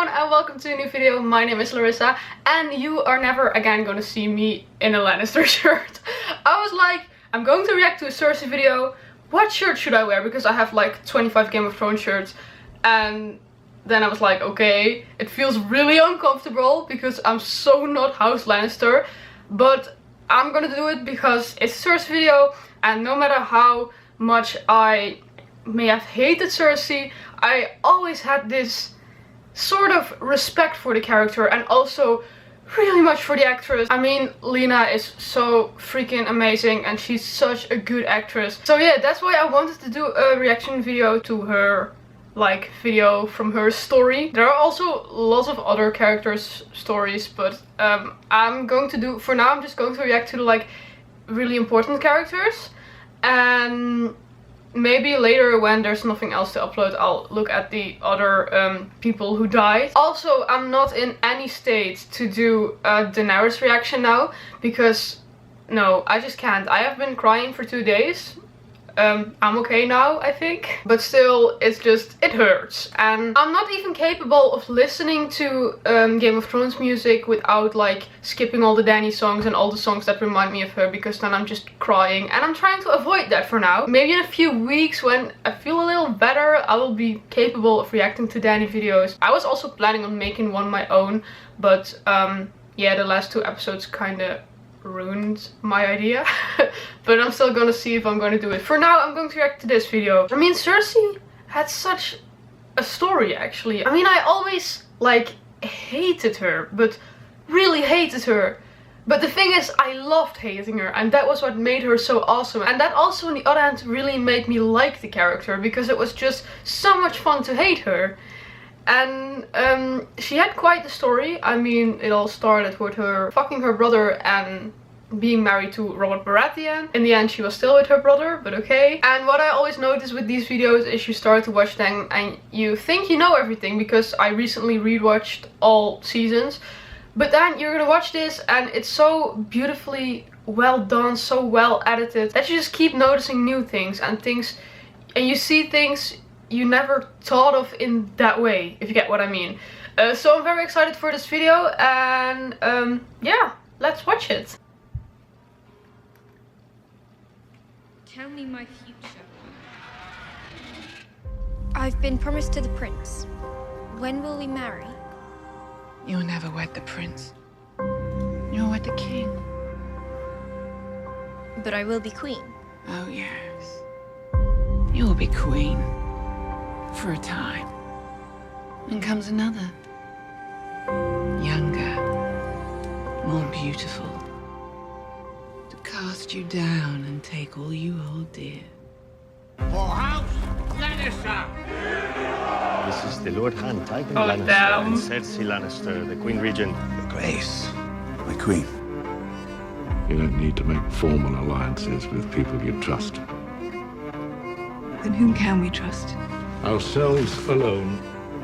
everyone and welcome to a new video. My name is Larissa and you are never again going to see me in a Lannister shirt. I was like, I'm going to react to a Cersei video. What shirt should I wear? Because I have like 25 Game of Thrones shirts. And then I was like, okay, it feels really uncomfortable because I'm so not House Lannister. But I'm gonna do it because it's a Cersei video, and no matter how much I may have hated Cersei, I always had this sort of respect for the character and also really much for the actress. I mean, Lena is so freaking amazing and she's such a good actress. So yeah, that's why I wanted to do a reaction video to her, like, video from her story. There are also lots of other characters' stories, but I'm going to do, for now I'm just going to react to the like really important characters, and maybe later when there's nothing else to upload I'll look at the other people who died. Also, I'm not in any state to do a Daenerys reaction now because no, I just can't. I have been crying for 2 days. I'm okay now, I think, but still it's just, it hurts, and I'm not even capable of listening to Game of Thrones music without like skipping all the Dany songs and all the songs that remind me of her, because then I'm just crying, and I'm trying to avoid that for now. Maybe in a few weeks when I feel a little better I will be capable of reacting to Dany videos. I was also planning on making one my own, but yeah, the last 2 episodes kinda ruined my idea. But I'm still gonna see if I'm gonna do it. For now I'm going to react to this video. I mean, Cersei had such a story actually. I mean, I always like hated her, but really hated her. But the thing is, I loved hating her, and that was what made her so awesome. And that also on the other hand really made me like the character, because it was just so much fun to hate her. And she had quite the story. I mean, it all started with her fucking her brother and being married to Robert Baratheon. In the end she was still with her brother, but okay. And what I always notice with these videos is you start to watch them and you think you know everything, because I recently rewatched all seasons. But then you're gonna watch this and it's so beautifully well done, so well edited, that you just keep noticing new things and you see things you never thought of in that way, if you get what I mean. So I'm very excited for this video, and yeah, let's watch it. Tell me my future. I've been promised to the prince. When will we marry? You'll never wed the prince. You'll wed the king. But I will be queen. Oh yes. You'll be queen. For a time. Then comes another. Younger. More beautiful. To cast you down and take all you hold dear. For House Lannister! This is the Lord Hand Tywin Oh, Lannister damn. and Cersei Lannister, the Queen Regent. Grace, my queen. You don't need to make formal alliances with people you trust. Then whom can we trust? Ourselves alone.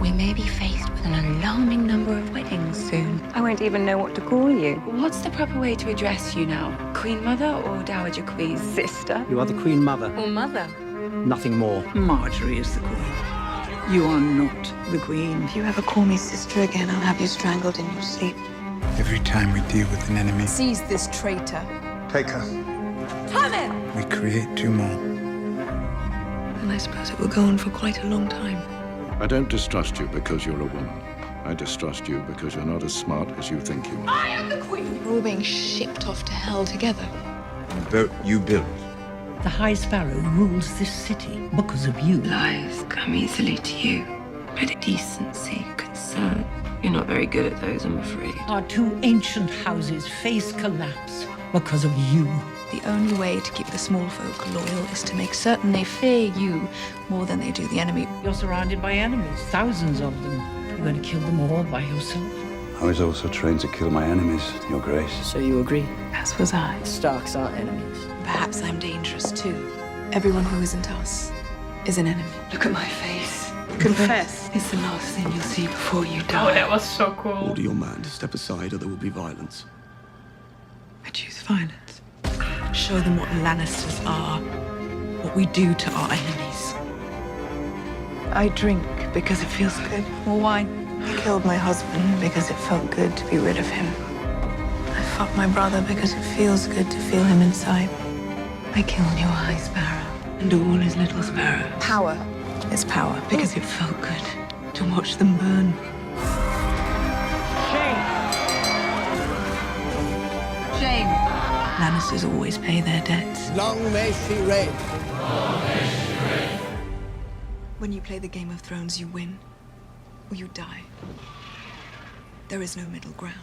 We may be faced with an alarming number of weddings soon. I won't even know what to call you. What's the proper way to address you now? Queen Mother or Dowager Queen? Sister You are the Queen Mother, or mother? nothing more. Marjorie is the queen. You are not the queen. If you ever call me sister again, I'll have you strangled in your sleep. Every time we deal with an enemy, Seize this traitor. take her. Tommen! We create 2 more. And I suppose it will go on for quite a long time. I don't distrust you because you're a woman. I distrust you because you're not as smart as you think you are. I am the queen! We're all being shipped off to hell together. The boat you built. The High Sparrow rules this city because of you. Lies come easily to you, but decency, concern, you're not very good at those, I'm afraid. Our 2 ancient houses face collapse because of you. The only way to keep the small folk loyal is to make certain they fear you more than they do the enemy. You're surrounded by enemies, thousands of them. You're going to kill them all by yourself. I was also trained to kill my enemies, Your Grace. So you agree? As was I. Starks are enemies. Perhaps I'm dangerous too. Everyone who isn't us is an enemy. Look at my face. Confess. It's the last thing you'll see before you die. Oh, that was so cool. Order your man to step aside or there will be violence. I choose violence. Show them what Lannisters are, what we do to our enemies. I drink because it feels good. More wine. I killed my husband because it felt good to be rid of him. I fucked my brother because it feels good to feel him inside. I killed your high sparrow and all his little sparrows. Power. It's power because it felt good to watch them burn. Shame. Lannisters always pay their debts. Long may she reign. When you play the Game of Thrones, you win or you die. There is no middle ground.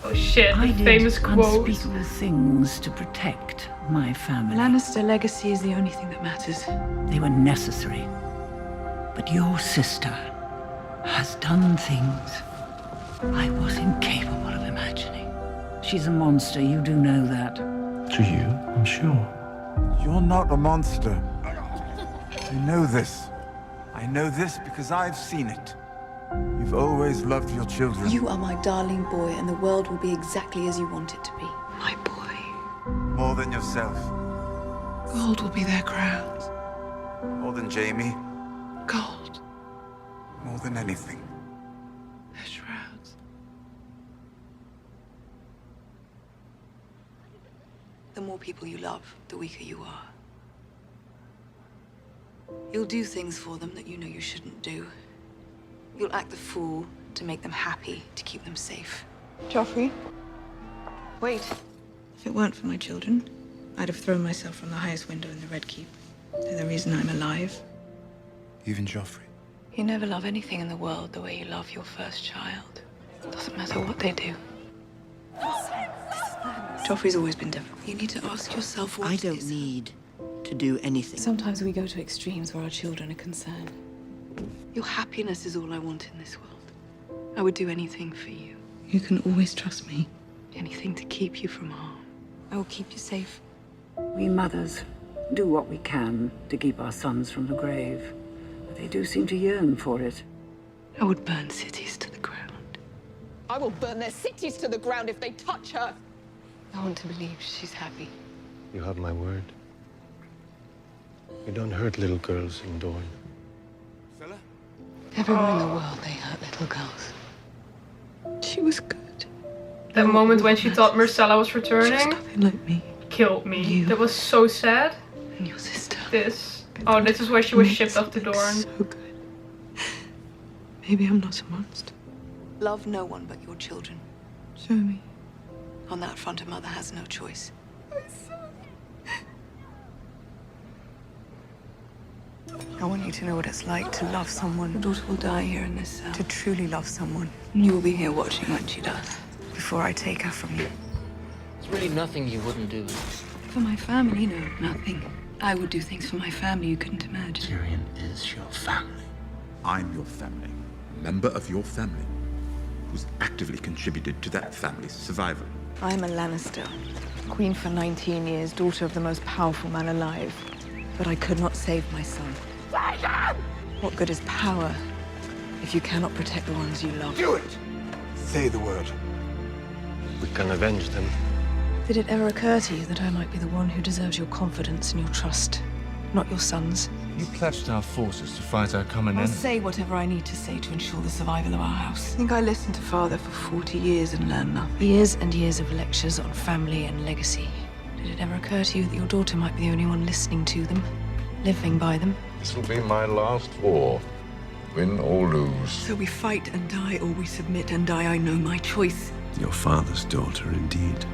Oh shit, I the did famous quote. unspeakable things to protect my family. Lannister legacy is the only thing that matters. They were necessary. But your sister has done things I was incapable of imagining. She's a monster, you do know that. To you, I'm sure. You're not a monster. I know this. I know this because I've seen it. You've always loved your children. You are my darling boy, and the world will be exactly as you want it to be. My boy. More than yourself. Gold will be their crowns. More than Jamie. Gold. More than anything. Their shrouds. The more people you love, the weaker you are. You'll do things for them that you know you shouldn't do. You'll act the fool to make them happy, to keep them safe. Joffrey, wait. If it weren't for my children, I'd have thrown myself from the highest window in the Red Keep. They're the reason I'm alive. Even Joffrey. You never love anything in the world the way you love your first child. Doesn't matter what they do. Joffrey's always been different. You need to ask yourself what I don't need to do anything. Sometimes we go to extremes where our children are concerned. Your happiness is all I want in this world. I would do anything for you. You can always trust me. Anything to keep you from harm. I will keep you safe. We mothers do what we can to keep our sons from the grave. But they do seem to yearn for it. I would burn cities to the ground. I will burn their cities to the ground if they touch her. I want to believe she's happy. You have my word. You don't hurt little girls in Dorne. Everyone in the world, they hurt little girls. She was good. That moment when she thought Myrcella was returning She's nothing like me. killed me. You. That was so sad. And your sister. This. Oh, this is where she was shipped off to Dorne. So good. Maybe I'm not a monster. Love no one but your children. Show me. On that front, a mother has no choice. I want you to know what it's like to love someone. Your daughter will die here in this cell. To truly love someone. And you will be here watching when she does. Before I take her from you. There's really nothing you wouldn't do. For my family, no, nothing. I would do things for my family you couldn't imagine. Tyrion is your family. I'm your family. A member of your family. Who's actively contributed to that family's survival. I'm a Lannister. Queen for 19 years, daughter of the most powerful man alive. But I could not save my son. What good is power if you cannot protect the ones you love? Do it! Say the word. We can avenge them. Did it ever occur to you that I might be the one who deserves your confidence and your trust, not your son's? You pledged our forces to fight our common I'll enemy. say whatever I need to say to ensure the survival of our house. I think I listened to Father for 40 years and learned nothing. Years and years of lectures on family and legacy. Did it ever occur to you that your daughter might be the only one listening to them, living by them? This will be my last war. Win or lose. So we fight and die, or we submit and die. I know my choice. Your father's daughter, indeed.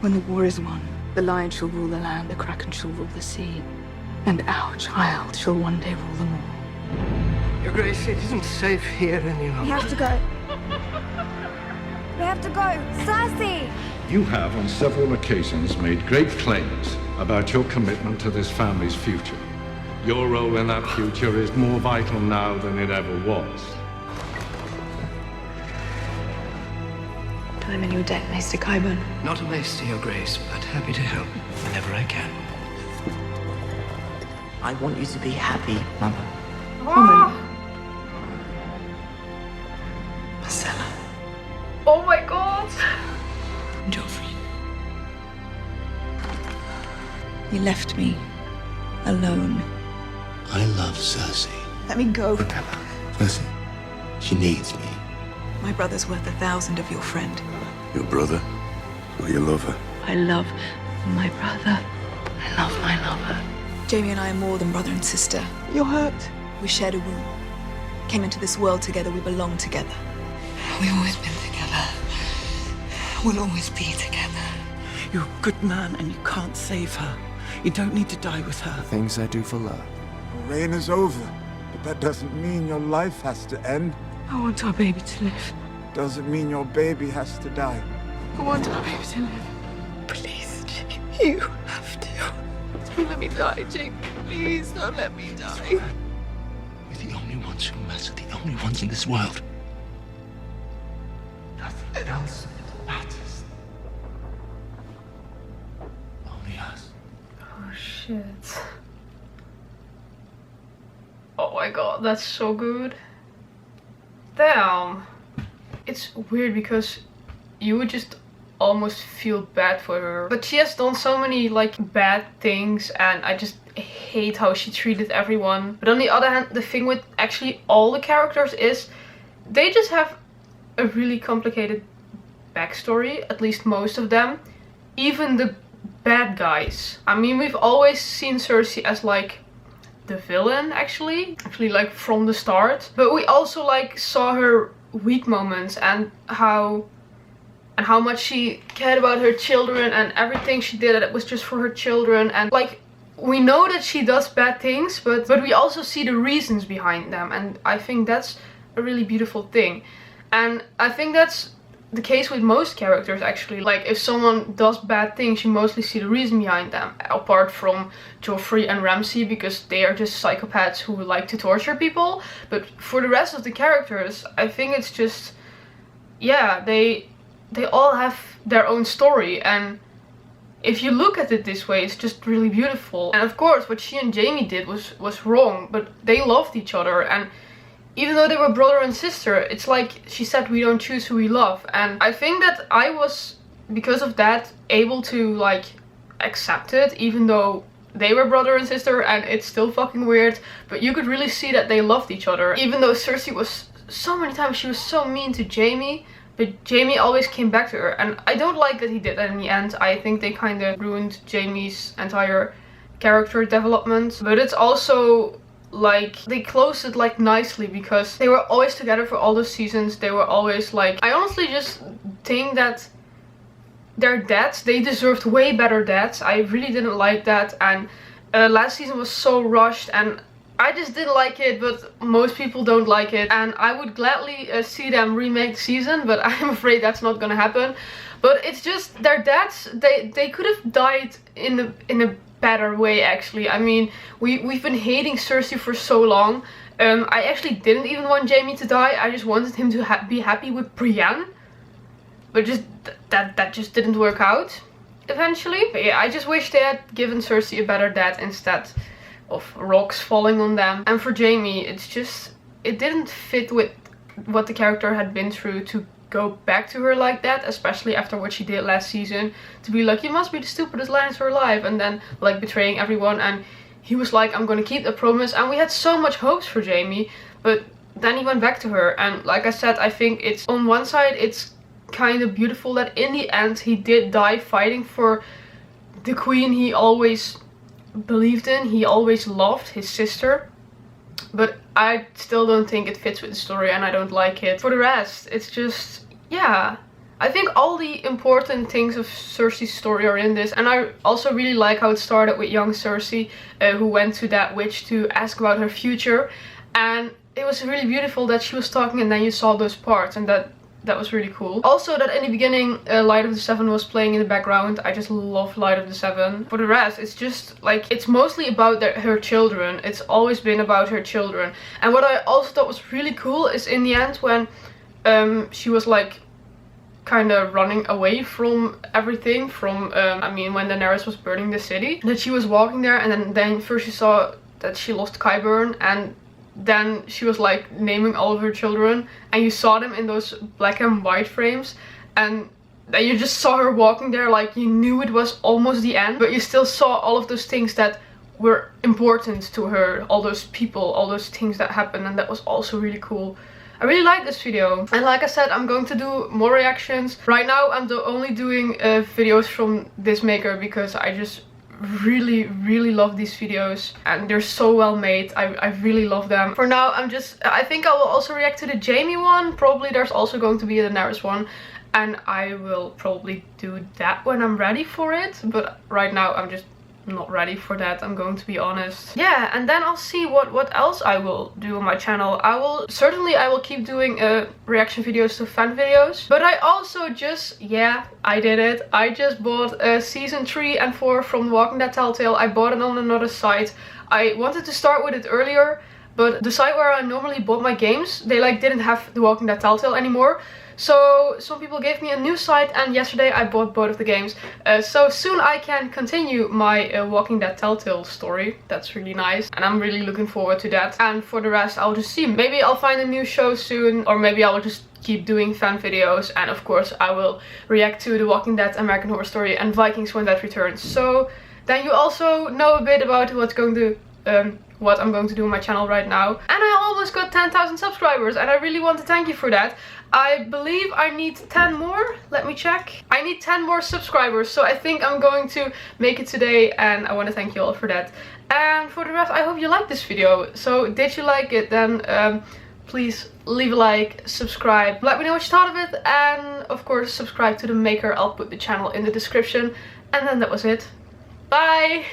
When the war is won, the lion shall rule the land, the kraken shall rule the sea, and our child shall one day rule them all. Your Grace, it isn't safe here any longer. We have to go. We have to go. Cersei! You have on several occasions made great claims about your commitment to this family's future. Your role in that future is more vital now than it ever was. I'm in your debt, Maester Qyburn. Not a maester, Your Grace, but happy to help whenever I can. I want you to be happy, Mother. Myrcella. Oh my god! Joffrey. You left me alone. I love Cersei. Let me go. Listen, she needs me. My brother's worth 1,000 of your friend. Your brother or your lover? I love my brother. I love my lover. Jamie and I are more than brother and sister. You're hurt. We shared a womb. Came into this world together. We belong together. We've always been together. We'll always be together. You're a good man and you can't save her. You don't need to die with her. Things I do for love. The reign is over, but that doesn't mean your life has to end. I want our baby to live. Doesn't mean your baby has to die. I want our baby to live. Please, Jake, you have to. Don't let me die, Jake. Please don't let me die. We're the only ones who matter, the only ones in this world. Nothing else matters. Only us. Oh shit. Oh my god, that's so good. Damn. It's weird because you would just almost feel bad for her. But she has done so many like bad things and I just hate how she treated everyone. But on the other hand, the thing with actually all the characters is they just have a really complicated backstory, at least most of them. Even the bad guys. I mean, we've always seen Cersei as like the villain actually like from the start. But we also like saw her weak moments and how much she cared about her children and everything she did, that it was just for her children. And like, we know that she does bad things, but we also see the reasons behind them, and I think that's a really beautiful thing. And I think that's the case with most characters actually. Like, if someone does bad things, you mostly see the reason behind them, apart from Joffrey and Ramsay, because they are just psychopaths who like to torture people. But for the rest of the characters, I think it's just, yeah, they all have their own story, and if you look at it this way, it's just really beautiful. And of course, what she and Jamie did was wrong, but they loved each other, and even though they were brother and sister, it's like she said, we don't choose who we love. And I think that I was, because of that, able to like accept it, even though they were brother and sister, and it's still fucking weird, but you could really see that they loved each other. Even though Cersei was, so many times she was so mean to Jamie, but Jamie always came back to her, and I don't like that he did that in the end. I think they kind of ruined Jamie's entire character development. But it's also like they closed it like nicely, because they were always together for all those seasons. They were always like, I honestly just think that their deaths, they deserved way better deaths. I really didn't like that, and last season was so rushed, and I just didn't like it, but most people don't like it, and I would gladly see them remake the season, but I'm afraid that's not gonna happen. But it's just their deaths, they could have died in a better way actually. I mean, we've been hating Cersei for so long. I actually didn't even want Jamie to die. I just wanted him to be happy with Brienne, but just that just didn't work out eventually. But yeah, I just wish they had given Cersei a better death instead of rocks falling on them. And for Jamie, it's just, it didn't fit with what the character had been through to go back to her like that, especially after what she did last season, to be like, you must be the stupidest Lannister alive, and then like betraying everyone. And he was like, I'm gonna keep the promise, and we had so much hopes for Jamie, but then he went back to her. And like I said, I think it's, on one side it's kind of beautiful that in the end he did die fighting for the queen he always believed in, he always loved, his sister. But I still don't think it fits with the story, and I don't like it. For the rest, it's just, yeah, I think all the important things of Cersei's story are in this. And I also really like how it started with young Cersei, who went to that witch to ask about her future, and it was really beautiful that she was talking and then you saw those parts, and that was really cool. Also, that in the beginning Light of the Seven was playing in the background. I just love Light of the Seven. For the rest, it's just like, it's mostly about her children. It's always been about her children. And what I also thought was really cool is in the end when she was like kind of running away from everything, from I mean, when Daenerys was burning the city, that she was walking there, and then first she saw that she lost Qyburn, and then she was like naming all of her children, and you saw them in those black and white frames, and then you just saw her walking there, like you knew it was almost the end, but you still saw all of those things that were important to her, all those people, all those things that happened, and that was also really cool. I really like this video. And like I said, I'm going to do more reactions. Right now I'm only doing videos from this maker because I just really love these videos and they're so well made. I really love them. For now I think I will also react to the Jaime one. Probably there's also going to be a Daenerys one, and I will probably do that when I'm ready for it, but right now I'm just not ready for that, I'm going to be honest. Yeah, and then I'll see what else I will do on my channel. I will keep doing reaction videos to fan videos, but I also just, yeah, I did it. I just bought season 3 and 4 from The Walking Dead Telltale. I bought it on another site. I wanted to start with it earlier, but the site where I normally bought my games, they like didn't have The Walking Dead Telltale anymore. So some people gave me a new site, and yesterday I bought both of the games. So soon I can continue my Walking Dead Telltale story. That's really nice, and I'm really looking forward to that. And for the rest, I'll just see. Maybe I'll find a new show soon, or maybe I will just keep doing fan videos. And of course I will react to The Walking Dead, American Horror Story, and Vikings When Dead Returns. So then you also know a bit about what I'm going to do on my channel right now. And I almost got 10,000 subscribers, and I really want to thank you for that. I believe I need 10 more. Let me check. I need 10 more subscribers, so I think I'm going to make it today, and I want to thank you all for that. And for the rest, I hope you liked this video. So did you like it, then please leave a like, subscribe, let me know what you thought of it, and of course subscribe to the maker. I'll put the channel in the description. And then that was it. Bye!